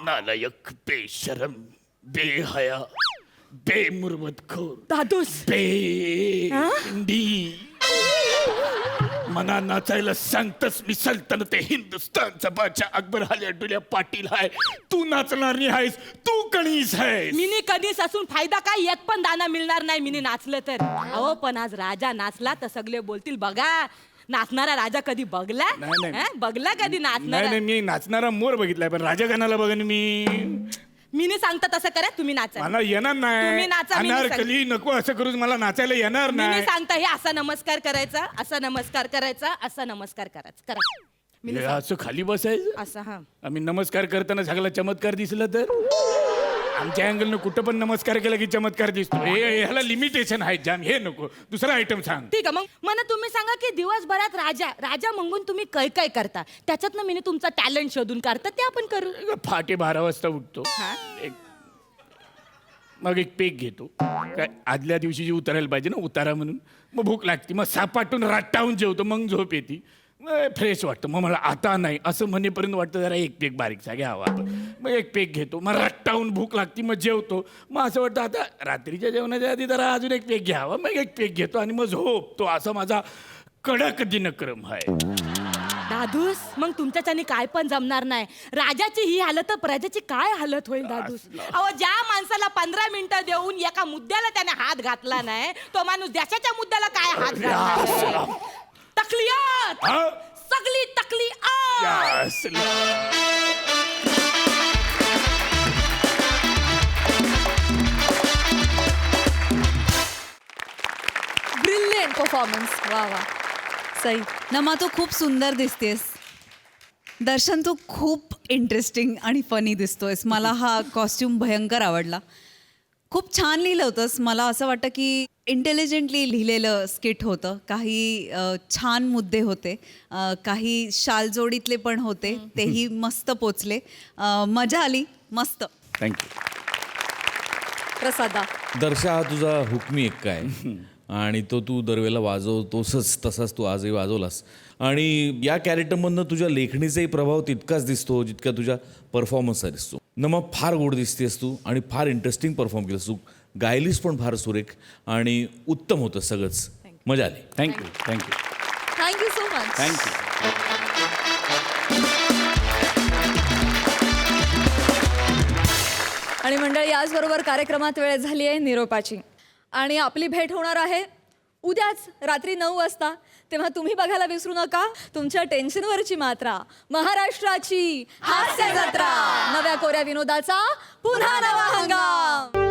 नालायक, बेशरम, बेहया, बेमुरवतखोर, दादूस बेंडी. मना नाचायला सांगतस मी सल्तनत हिंदुस्तानचा बादशाह अकबर हाल्या डुल्या पाटील हाय. तू नाचणार नाही आहेस, तू कणीस आहेस. मिनी कधीच असून फायदा काय? एक पण दाना मिळणार नाही मिनी नाचलं तर. अहो पण आज राजा नाचला तर सगळे बोलतील बघा, नाचणारा राजा कधी बघला? बघला कधी नाचणारा? नाही, मी नाचणारा मोर बघितलाय, पण राजा गाण्याला बघन मी सांगता तसं करा, तुम्ही नाचा. मला येणार तुम्ही नाही. नाचा, मी अनारकली नको असं करून मला नाचायला येणार मी नाही. सांगता हे असा नमस्कार करायचा, असा नमस्कार करायचा, असा नमस्कार करायचा. करा. हे असं खाली बसायचं. असं. हा आम्ही नमस्कार करताना सगळा चमत्कार दिसला तर आमच्या अँगलनं कुठं पण नमस्कार केला की चमत्कार दिसतो. ह्याला लिमिटेशन आहे जाम. हे नको, दुसरा आयटम सांग. ठीक आहे, मग मला तुम्ही सांगा की दिवसभरात राजा मंगून तुम्ही काय काय करता, त्याच्यातनं मी तुमचा टॅलेंट शोधून काढता, ते आपण करू. फाटे 12 वाजता उठतो. मग एक पेक घेतो. काय आदल्या दिवशी जी उतरायला पाहिजे ना, उतारा म्हणून. मग भूक लागते, मग सापाटून राट्टावून जेवतो, मग झोप येते, फ्रेश वाटतं. मग मला आता नाही असं म्हणेपर्यंत वाटतं जरा एक पेक बारीकसा घ्यावा आपण. मग एक पेक घेतो, मग रट्टावून भूक लागती, मग जेवतो. मग असं वाटतं आता रात्रीच्या जेवणाच्या आधी जरा अजून एक पेक घ्यावा. मग एक पेक घेतो आणि मग झोपतो. असा माझा कडक दिनक्रम आहे. दादूस, मग तुमच्याच्याने काय पण जमणार नाही. राजाची ही हालत तर प्रजाची काय हालत होईल दादूस. अहो, ज्या माणसाला 15 मिनिटं देऊन एका मुद्द्याला त्याने हात घातला नाही, तो माणूस देशाच्या मुद्द्याला काय हात घातला. तकलियात, सगळी तकलियात. Brilliant performance. वा वा. सई. नमा, तू खूप सुंदर दिसतेस. दर्शन, तू खूप इंटरेस्टिंग आणि फनी दिसतोयस. मला हा कॉस्ट्युम भयंकर आवडला. खूप छान लिहिलं होतंस. मला असं वाटतं की इंटेलिजंटली लिहिलेलं स्किट होतं. काही छान मुद्दे होते, काही शालजोडीतले पण होते, तेही मस्त पोचले. मजा आली. मस्त. थँक्यू. प्रसादा. दर्शा, हा तुझा हुकमी एक काय आणि तो तू दरवेळेला वाजवतोसच, तसाच तू आजही वाजवलास. आणि या कॅरेक्टरमधनं तुझ्या लेखणीचाही प्रभाव तितकाच दिसतो जितका तुझ्या परफॉर्मन्सचा दिसतो. मग फार गोड दिसतेस तू आणि फार इंटरेस्टिंग परफॉर्म केलंस तू. गायलीस पण फार सुरेख आणि उत्तम होतं सगळंच. मजा आली. Thank you. Thank you. Thank you so much. Thank you. आणि मंडळी, याचबरोबर कार्यक्रमात वेळ झाली आहे निरोपाची. आणि आपली भेट होणार आहे उद्याच रात्री 9 वाजता. तेव्हा तुम्ही बघायला विसरू नका तुमच्या टेन्शनवरची मात्रा, महाराष्ट्राची हास्य जत्रा, नव्या कोऱ्या विनोदाचा पुन्हा नवा हंगाम.